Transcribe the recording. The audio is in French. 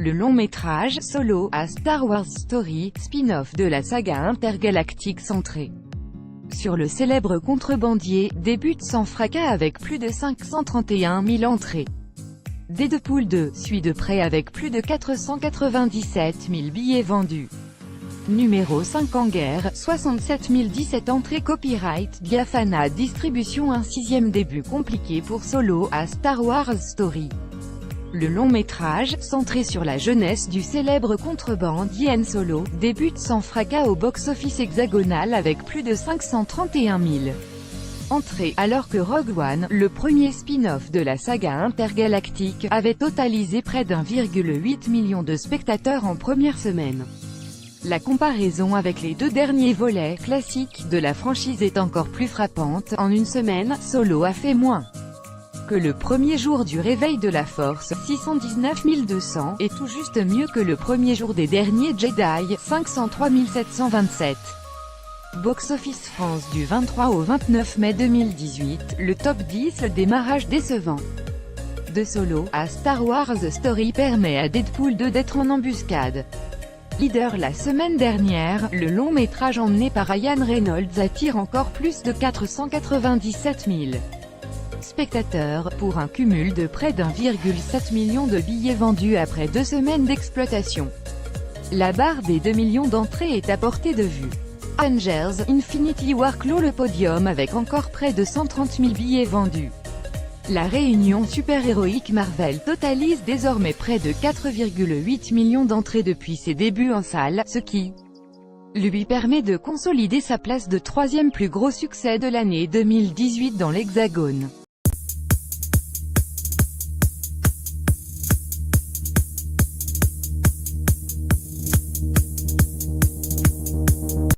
Le long-métrage Solo, A Star Wars Story, spin-off de la saga intergalactique centrée sur le célèbre contrebandier, débute sans fracas avec plus de 531 000 entrées. Deadpool 2 suit de près avec plus de 497 000 billets vendus. Numéro 5 en guerre, 67 017 entrées. Copyright Diafana Distribution. Un sixième début compliqué pour Solo, A Star Wars Story. Le long-métrage, centré sur la jeunesse du célèbre contrebandier Han Solo, débute sans fracas au box-office hexagonal avec plus de 531 000 entrées, alors que Rogue One, le premier spin-off de la saga intergalactique, avait totalisé près d'1,8 million de spectateurs en première semaine. La comparaison avec les deux derniers volets classiques de la franchise est encore plus frappante. En une semaine, Solo a fait moins que le premier jour du Réveil de la Force, 619 200, et tout juste mieux que le premier jour des derniers Jedi, 503 727. Box Office France du 23 au 29 mai 2018, le top 10. Le démarrage décevant de Solo, A Star Wars Story permet à Deadpool 2 d'être en embuscade. Leader la semaine dernière, le long-métrage emmené par Ryan Reynolds attire encore plus de 497 000 spectateurs, pour un cumul de près d'1,7 million de billets vendus après 2 semaines d'exploitation. La barre des 2 millions d'entrées est à portée de vue. Avengers Infinity War clôt le podium avec encore près de 130 000 billets vendus. La réunion super-héroïque Marvel totalise désormais près de 4,8 millions d'entrées depuis ses débuts en salle, ce qui lui permet de consolider sa place de troisième plus gros succès de l'année 2018 dans l'Hexagone.